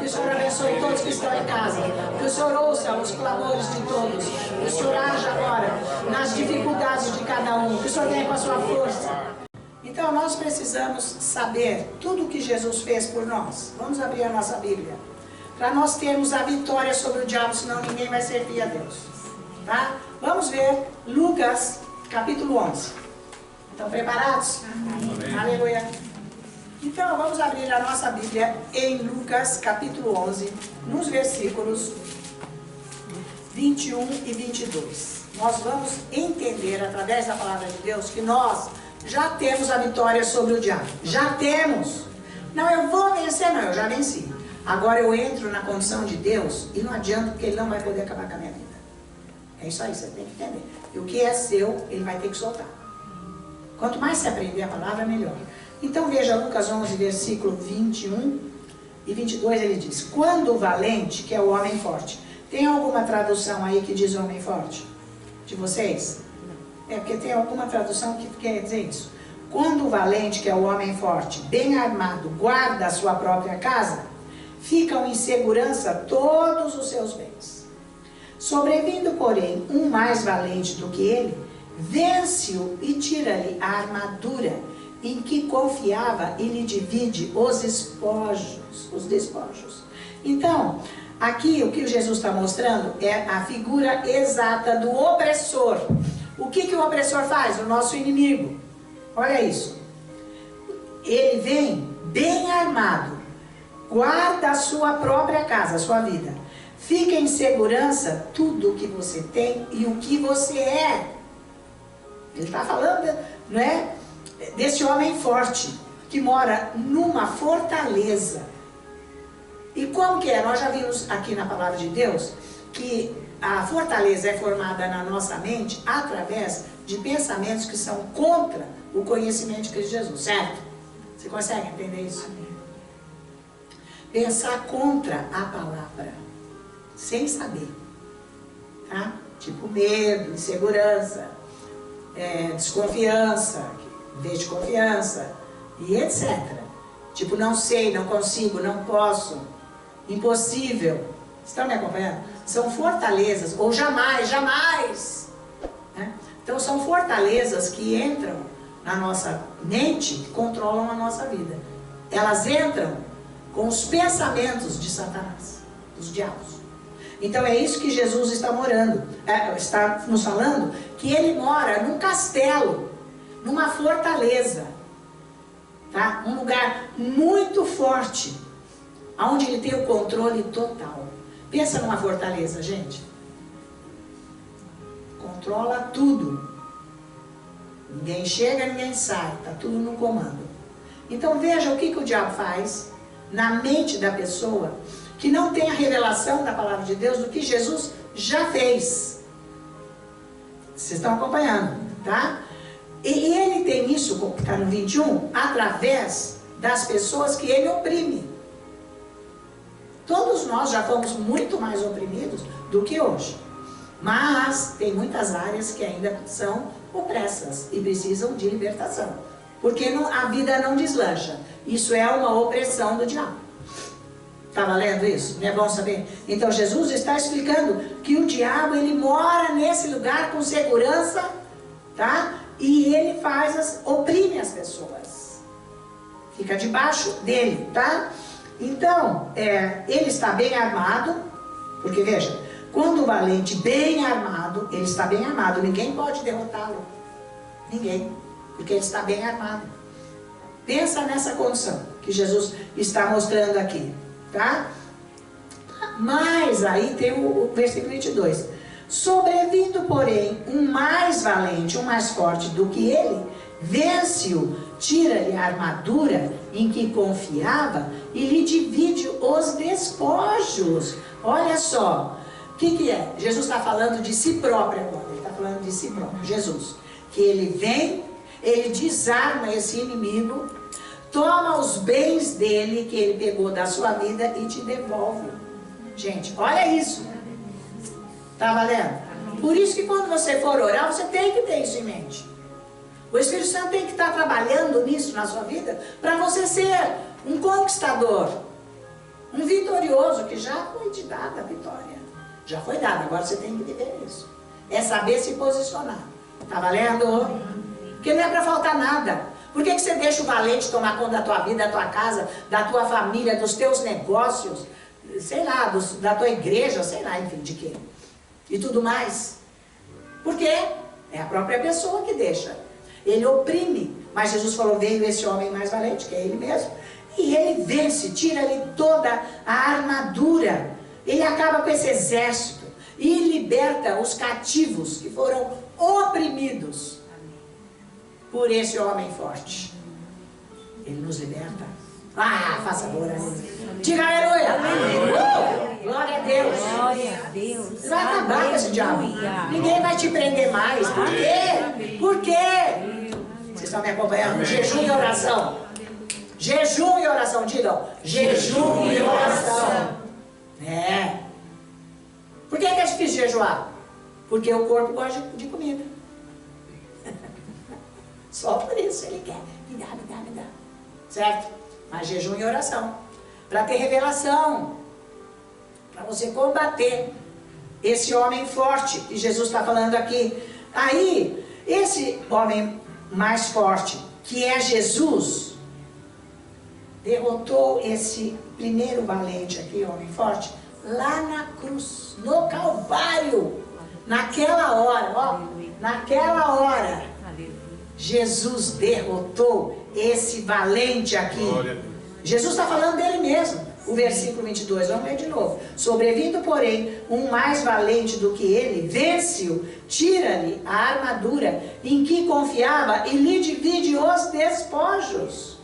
Que o Senhor abençoe todos que estão em casa. Que o Senhor ouça os clamores de todos. Que o Senhor age agora nas dificuldades de cada um. Que o Senhor venha com a sua força. Então nós precisamos saber tudo o que Jesus fez por nós. Vamos abrir a nossa Bíblia. Para nós termos a vitória sobre o diabo, senão ninguém vai servir a Deus. Tá? Vamos ver Lucas capítulo 11. Estão preparados? Amém. Aleluia. Então vamos abrir a nossa Bíblia em Lucas capítulo 11, nos versículos 21 e 22. Nós vamos entender através da palavra de Deus que nós já temos a vitória sobre o diabo. Já temos. Não, eu vou vencer, não, eu já venci. Agora eu entro na condição de Deus e não adianta, porque Ele não vai poder acabar com a minha vida. É isso aí, você tem que entender. E o que é seu, Ele vai ter que soltar. Quanto mais você aprender a palavra, melhor. Então veja Lucas 11, versículo 21 e 22, ele diz: quando o valente, que é o homem forte. Tem alguma tradução aí que diz homem forte? De vocês? É porque tem alguma tradução que quer dizer isso. Quando o valente, que é o homem forte, bem armado, guarda a sua própria casa, ficam em segurança todos os seus bens. Sobrevindo, porém, um mais valente do que ele, vence-o e tira-lhe a armadura em que confiava e lhe divide os despojos. Então, aqui o que Jesus está mostrando é a figura exata do opressor. O que o opressor faz? O nosso inimigo. Olha isso. Ele vem bem armado, guarda a sua própria casa, a sua vida. Fica em segurança tudo o que você tem e o que você é. Ele está falando, não é, desse homem forte que mora numa fortaleza. E como que é? Nós já vimos aqui na palavra de Deus que a fortaleza é formada na nossa mente através de pensamentos que são contra o conhecimento de Cristo Jesus, certo? Você consegue entender isso? Pensar contra a palavra, sem saber, tá? Tipo medo, insegurança, desconfiança, em vez de confiança, e etc. Tipo, não sei, não consigo, não posso, impossível. Estão me acompanhando? São fortalezas, ou jamais, jamais. Né? Então são fortalezas que entram na nossa mente, que controlam a nossa vida. Elas entram com os pensamentos de Satanás, dos diabos. Então é isso que Jesus está está nos falando, que ele mora num castelo, numa fortaleza, tá? Um lugar muito forte, onde ele tem o controle total. Pensa numa fortaleza, gente. Controla tudo. Ninguém chega, ninguém sai, está tudo no comando. Então veja o que o diabo faz na mente da pessoa que não tem a revelação da palavra de Deus do que Jesus já fez. Vocês estão acompanhando, tá? E ele tem isso, que está no 21, através das pessoas que ele oprime. Todos nós já fomos muito mais oprimidos do que hoje. Mas tem muitas áreas que ainda são opressas e precisam de libertação. Porque a vida não deslancha. Isso é uma opressão do diabo. Está valendo isso? Não é bom saber? Então Jesus está explicando que o diabo, ele mora nesse lugar com segurança, tá? E ele oprime as pessoas. Fica debaixo dele, tá? Então, ele está bem armado, porque veja, quando o valente bem armado, ele está bem armado, ninguém pode derrotá-lo. Ninguém, porque ele está bem armado. Pensa nessa condição que Jesus está mostrando aqui, tá? Mas aí tem o versículo 22. Sobrevindo, porém, um mais valente, um mais forte do que ele, vence-o, tira-lhe a armadura em que confiava e lhe divide os despojos. Olha só, o que é? Jesus está falando de si próprio agora, ele está falando de si próprio, Jesus. Que ele vem, ele desarma esse inimigo, toma os bens dele, que ele pegou da sua vida e te devolve. Gente, olha isso. Tá valendo? Por isso que quando você for orar, você tem que ter isso em mente. O Espírito Santo tem que estar trabalhando nisso na sua vida, para você ser um conquistador. Um vitorioso que já foi te dada a vitória. Já foi dada, agora você tem que viver isso. É saber se posicionar. Tá valendo? Porque não é para faltar nada. Por que você deixa o valente tomar conta da tua vida, da tua casa, da tua família, dos teus negócios, sei lá, da tua igreja, sei lá, enfim, de quê? E tudo mais. Por quê? É a própria pessoa que deixa. Ele oprime. Mas Jesus falou, veio esse homem mais valente, que é ele mesmo. E ele vence, tira-lhe toda a armadura. Ele acaba com esse exército. E liberta os cativos que foram oprimidos por esse homem forte. Ele nos liberta. Ah, faça glória a Deus. Diga aleluia. Glória a Deus. Glória a Deus. Vai acabar com esse diabo. Ninguém vai te prender mais. Por quê? Por quê? Vocês estão me acompanhando? Jejum e oração. Jejum e oração. Digam. Jejum e oração. É. Por que é difícil jejuar? Porque o corpo gosta de comida. Só por isso ele quer. Me dá, me dá, me dá. Certo? Mas jejum e oração. Para ter revelação. Para você combater esse homem forte que Jesus está falando aqui. Aí, esse homem mais forte, que é Jesus, derrotou esse primeiro valente aqui, homem forte, lá na cruz, no Calvário. Naquela hora, ó, naquela hora, Jesus derrotou esse valente aqui. Jesus está falando dele mesmo. O versículo 22, vamos ler de novo. Sobrevindo, porém, um mais valente do que ele, vence-o, tira-lhe a armadura em que confiava e lhe divide os despojos.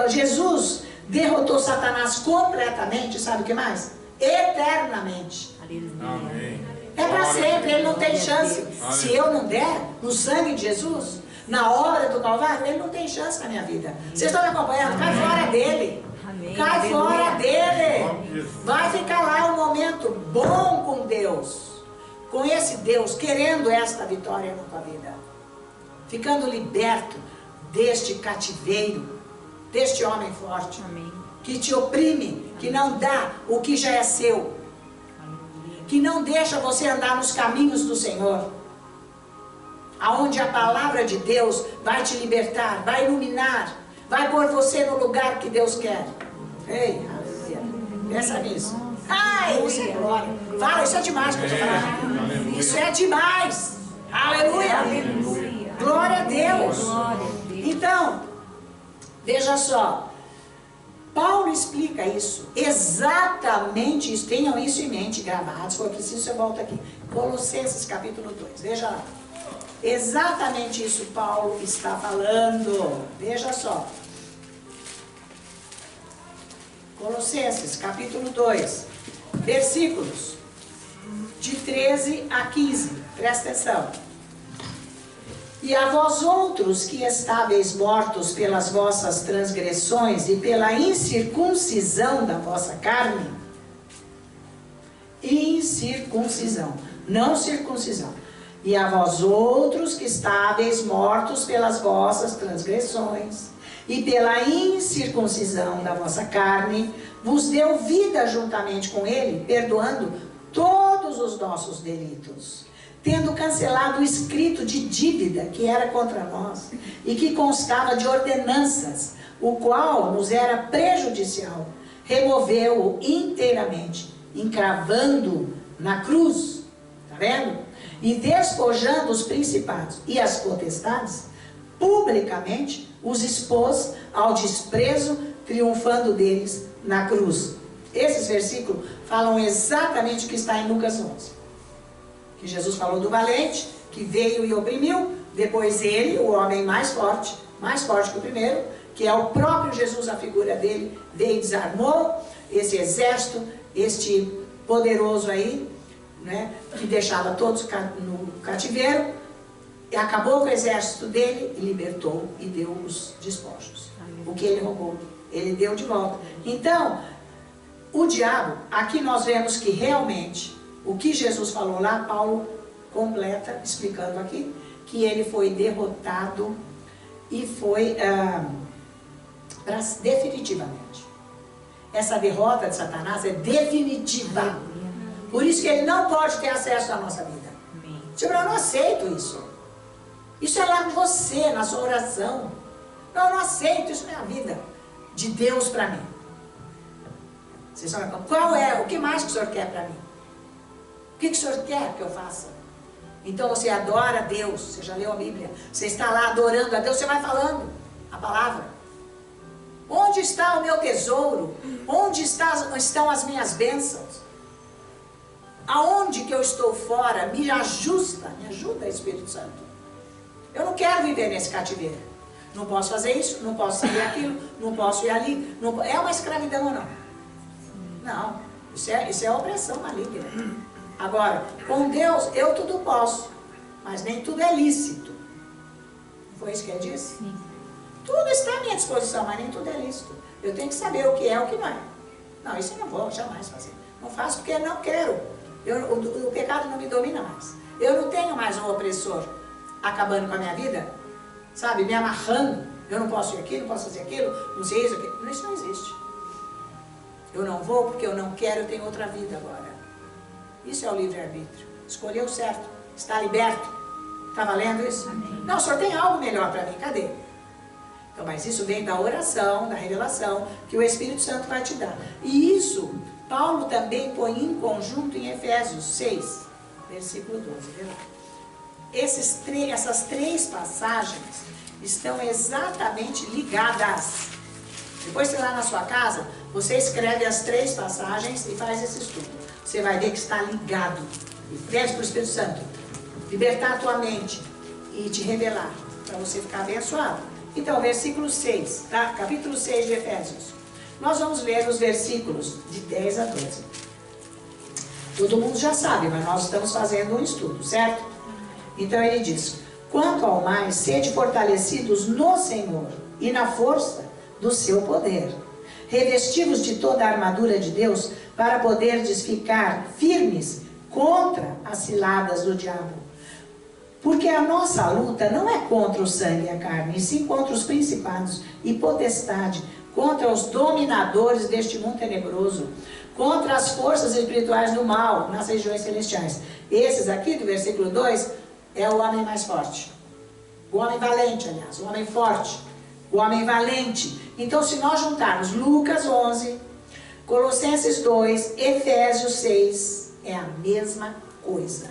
Jesus derrotou Satanás completamente, sabe o que mais? Eternamente. Amém. É para sempre, ele não tem chance. Se eu não der, no sangue de Jesus, na obra do Calvário, ele não tem chance na minha vida. Vocês estão me acompanhando? Cai fora dele. Cai fora dele. Vai ficar lá um momento bom com Deus. Com esse Deus, querendo esta vitória na tua vida. Ficando liberto deste cativeiro, deste homem forte. Que te oprime, que não dá o que já é seu. Que não deixa você andar nos caminhos do Senhor. Aonde a palavra de Deus vai te libertar, vai iluminar, vai pôr você no lugar que Deus quer. Ei, aleluia. Pensa nisso. Ai, isso é glória. Fala, isso é demais que eu estou falando. Isso é demais. Aleluia. Glória a Deus. Então, veja só. Paulo explica isso. Exatamente isso. Tenham isso em mente, gravados. Se for preciso, eu volto aqui. Colossenses capítulo 2. Veja lá. Exatamente isso Paulo está falando. Veja só. Colossenses, capítulo 2, versículos de 13 a 15. Presta atenção. E a vós outros que estáveis mortos pelas vossas transgressões e pela incircuncisão da vossa carne. Incircuncisão, não circuncisão. E a vós outros que estáveis mortos pelas vossas transgressões e pela incircuncisão da vossa carne, vos deu vida juntamente com ele, perdoando todos os nossos delitos, tendo cancelado o escrito de dívida que era contra nós e que constava de ordenanças, o qual nos era prejudicial, removeu-o inteiramente, encravando na cruz, tá vendo? E despojando os principados e as potestades, publicamente os expôs ao desprezo, triunfando deles na cruz. Esses versículos falam exatamente o que está em Lucas 11. Que Jesus falou do valente, que veio e oprimiu, depois ele, o homem mais forte que o primeiro, que é o próprio Jesus, a figura dele, veio e desarmou esse exército, este poderoso aí, né, que deixava todos no cativeiro, e acabou com o exército dele e libertou e deu os despojos. O que ele roubou, ele deu de volta. Então, o diabo, aqui nós vemos que realmente, o que Jesus falou lá, Paulo completa, explicando aqui, que ele foi derrotado e foi definitivamente. essa derrota de Satanás é definitiva. Por isso que ele não pode ter acesso à nossa vida. Tipo, eu não aceito isso. Isso é lá com você, na sua oração. Eu não aceito, isso não é a vida de Deus para mim. Vocês falam, qual é, o que mais que o Senhor quer para mim? O que o Senhor quer que eu faça? Então você adora a Deus, você já leu a Bíblia, você está lá adorando a Deus, você vai falando a palavra. Onde está o meu tesouro? Onde estão as minhas bênçãos? Aonde que eu estou fora? Me ajuda, Espírito Santo. Eu não quero viver nesse cativeiro. Não posso fazer isso, não posso fazer aquilo, não posso ir ali. Não, é uma escravidão ou não? Não, isso é opressão maligna. Agora, com Deus eu tudo posso, mas nem tudo é lícito. Não foi isso que ele disse? Sim. Tudo está à minha disposição, mas nem tudo é lícito. Eu tenho que saber o que é e o que não é. Não, isso eu não vou jamais fazer. Não faço porque eu não quero. O pecado não me domina mais. Eu não tenho mais um opressor acabando com a minha vida, sabe, me amarrando. Eu não posso ir aqui, não posso fazer aquilo, não sei isso, aquilo. Isso não existe. Eu não vou porque eu não quero, eu tenho outra vida agora. Isso é o livre-arbítrio. Escolheu certo, está liberto. Está valendo isso? Amém. Não, o Senhor tem algo melhor para mim, cadê? Então, mas isso vem da oração, da revelação, que o Espírito Santo vai te dar. E isso, Paulo também põe em conjunto em Efésios 6, versículo 12. Viu? Essas três passagens estão exatamente ligadas. Depois, você lá na sua casa, você escreve as três passagens e faz esse estudo. Você vai ver que está ligado. E pede para o Espírito Santo libertar a tua mente e te revelar, para você ficar abençoado. Então, versículo 6, tá? Capítulo 6 de Efésios. Nós vamos ler os versículos de 10 a 12. Todo mundo já sabe, mas nós estamos fazendo um estudo, certo? Então ele diz: quanto ao mais, sede fortalecidos no Senhor e na força do seu poder, revestidos de toda a armadura de Deus, para poderdes ficar firmes contra as ciladas do diabo. Porque a nossa luta não é contra o sangue e a carne, e sim contra os principados e potestade, contra os dominadores deste mundo tenebroso, contra as forças espirituais do mal nas regiões celestiais. Esses aqui, do versículo 2, é o homem mais forte. O homem valente, aliás, o homem forte, o homem valente. Então, se nós juntarmos Lucas 11, Colossenses 2, Efésios 6, é a mesma coisa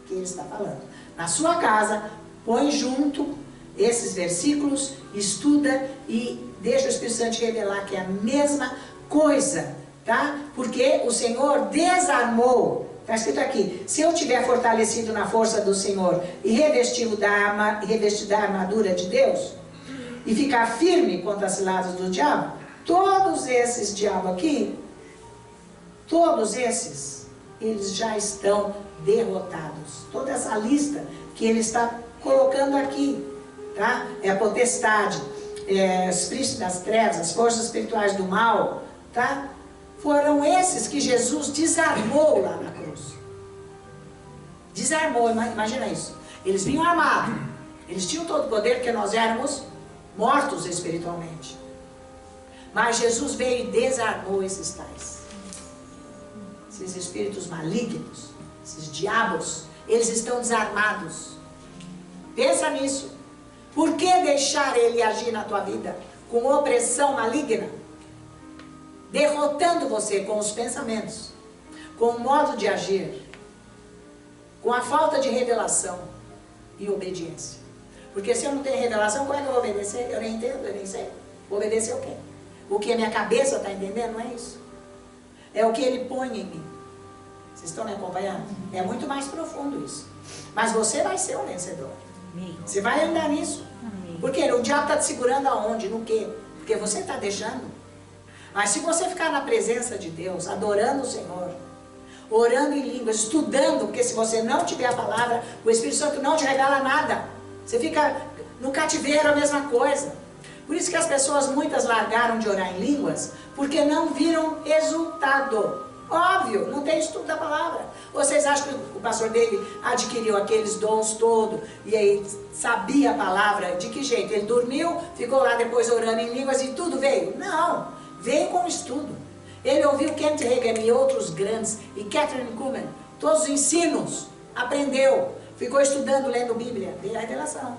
que ele está falando. Na sua casa, põe junto esses versículos, estuda e deixa o Espírito Santo te revelar que é a mesma coisa, tá? Porque o Senhor desarmou, está escrito aqui, se eu tiver fortalecido na força do Senhor e revestido da armadura de Deus, e ficar firme contra as ciladas do diabo, todos esses diabos aqui, todos esses, eles já estão derrotados. Toda essa lista que ele está colocando aqui, tá? É a potestade, os príncipes das trevas, as forças espirituais do mal, tá? Foram esses que Jesus desarmou lá na cruz. Desarmou, imagina isso. Eles vinham armados, eles tinham todo o poder, porque nós éramos mortos espiritualmente. Mas Jesus veio e desarmou esses tais. Esses espíritos malignos, esses diabos, eles estão desarmados. Pensa nisso. Por que deixar ele agir na tua vida com opressão maligna? Derrotando você com os pensamentos, com o modo de agir, com a falta de revelação e obediência. Porque se eu não tenho revelação, como é que eu vou obedecer? Eu nem entendo, eu nem sei. Vou obedecer o quê? O que a minha cabeça está entendendo, não é isso? É o que ele põe em mim. Vocês estão me acompanhando? É muito mais profundo isso. Mas você vai ser um vencedor. Você vai andar nisso. Porque o diabo está te segurando aonde? No quê? Porque você está deixando. Mas se você ficar na presença de Deus, adorando o Senhor, orando em línguas, estudando, porque se você não tiver a palavra, o Espírito Santo não te revela nada. Você fica no cativeiro, a mesma coisa. Por isso que as pessoas, muitas largaram de orar em línguas, porque não viram resultado. Óbvio, não tem estudo da palavra. Vocês acham que o pastor dele adquiriu aqueles dons todos, e aí sabia a palavra? De que jeito? Ele dormiu, ficou lá depois orando em línguas e tudo veio? Não. Vem com estudo. Ele ouviu Kent Hagin e outros grandes, e Catherine Kuhlman, todos os ensinos, aprendeu, ficou estudando, lendo Bíblia, veio a revelação.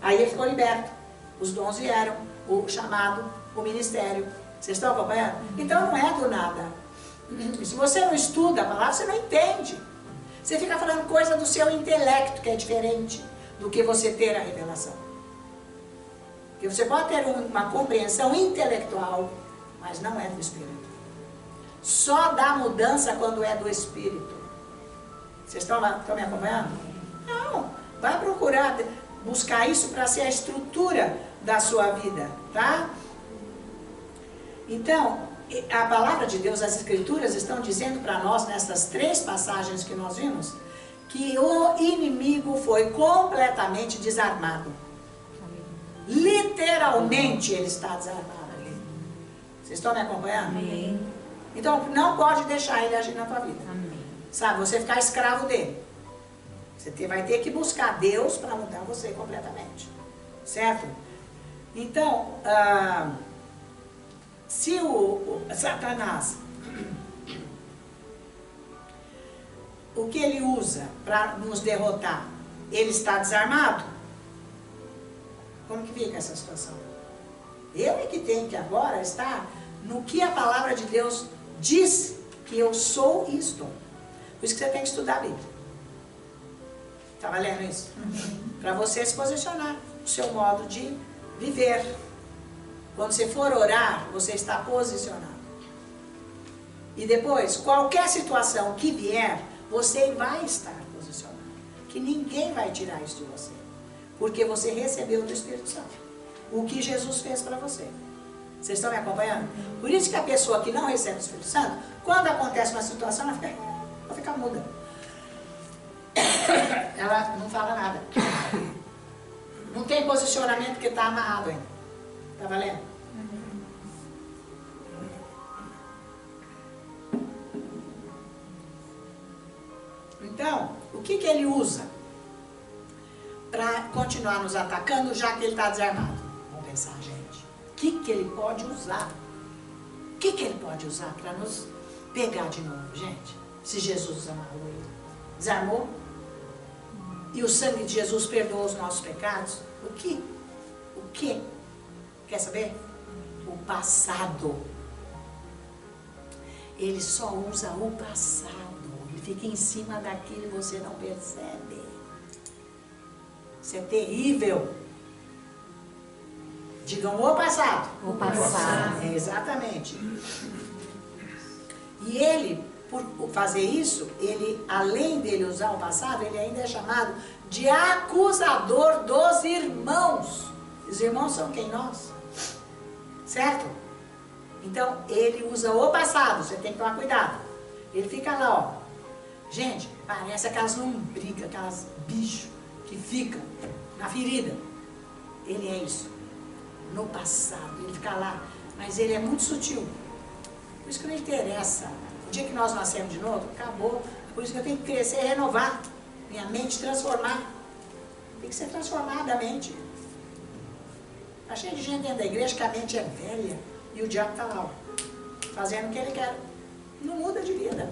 Aí ele ficou liberto. Os dons vieram, o chamado, o ministério. Vocês estão acompanhando? Então não é do nada. E se você não estuda a palavra, você não entende. Você fica falando coisa do seu intelecto, que é diferente do que você ter a revelação. Porque você pode ter uma compreensão intelectual, mas não é do Espírito. Só dá mudança quando é do Espírito. Vocês estão me acompanhando? Não. Vai procurar buscar isso para ser a estrutura da sua vida, tá? Então, a palavra de Deus, as Escrituras estão dizendo para nós, nessas 3 passagens que nós vimos, que o inimigo foi completamente desarmado. Literalmente ele está desarmado. Vocês estão me acompanhando? Amém. Então não pode deixar ele agir na tua vida. Amém. Sabe, você ficar escravo dele. Você vai ter que buscar Deus para mudar você completamente. Certo? Então, se o Satanás, o que ele usa para nos derrotar, ele está desarmado? Como que fica essa situação? Eu é que tenho que agora estar no que a palavra de Deus diz que eu sou e estou. Por isso que você tem que estudar a Bíblia. Está valendo isso? Para você se posicionar, o seu modo de viver. Quando você for orar, você está posicionado. E depois, qualquer situação que vier, você vai estar posicionado. Que ninguém vai tirar isso de você. Porque você recebeu do Espírito Santo. O que Jesus fez para você. Vocês estão me acompanhando? Por isso que a pessoa que não recebe o Espírito Santo, quando acontece uma situação, ela fica muda. Ela não fala nada. Não tem posicionamento porque está amarrado ainda. Está valendo? Então, o que ele usa para continuar nos atacando, já que ele está desarmado? Vamos pensar, gente. O que ele pode usar? O que ele pode usar para nos pegar de novo, gente? Se Jesus amarrou ele. Desarmou? E o sangue de Jesus perdoou os nossos pecados? O que? O que? Quer saber? O passado. Ele só usa o passado. Ele fica em cima daquilo e você não percebe. Isso é terrível. Digam o passado. O passado. É, exatamente. E ele, por fazer isso, ele, além dele usar o passado, ele ainda é chamado de acusador dos irmãos. Os irmãos são quem? Nós. Certo? Então, ele usa o passado, você tem que tomar cuidado. Ele fica lá, ó. Gente, parece aquelas lombrigas, aquelas bichos que ficam na ferida. Ele é isso. No passado, ele fica lá. Mas ele é muito sutil. Por isso que não interessa. O dia que nós nascemos de novo, acabou. Por isso que eu tenho que crescer e renovar. Minha mente transformar. Tem que ser transformada a mente. Está cheio de gente dentro da igreja que a mente é velha. E o diabo está lá, ó, fazendo o que ele quer. Não muda de vida.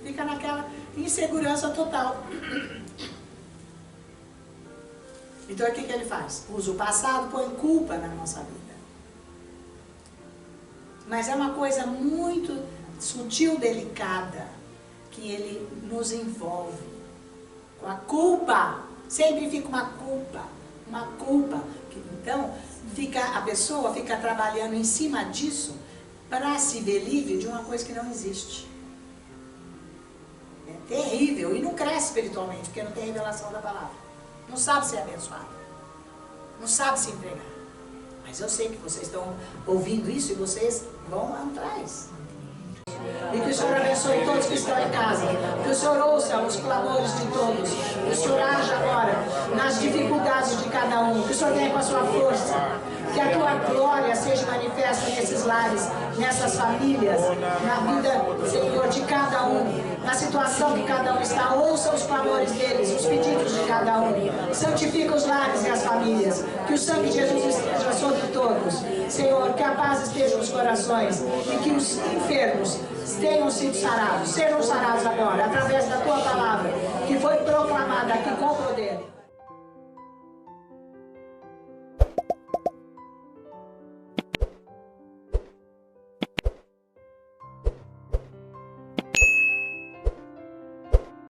Fica naquela insegurança total. Então o que ele faz? Usa o passado, põe culpa na nossa vida. Mas é uma coisa muito sutil, delicada, que ele nos envolve. Com a culpa. Sempre fica uma culpa. Uma culpa. Então, a pessoa fica trabalhando em cima disso para se ver livre de uma coisa que não existe. É terrível. E não cresce espiritualmente, porque não tem revelação da palavra. Não sabe ser abençoado. Não sabe se entregar. Mas eu sei que vocês estão ouvindo isso e vocês vão atrás. E que o Senhor abençoe todos que estão em casa. Que o Senhor ouça os clamores de todos. Que o Senhor age agora nas dificuldades de cada um. Que o Senhor venha com a sua força. Que a tua glória seja manifesta nesses lares, nessas famílias, na vida, Senhor, de cada um, na situação que cada um está. Ouça os clamores deles, os pedidos de cada um. Santifica os lares e as famílias. Que o sangue de Jesus esteja sobre todos. Senhor, que a paz esteja nos corações e que os enfermos tenham sido sarados, sejam sarados agora, através da Tua palavra, que foi proclamada aqui com poder.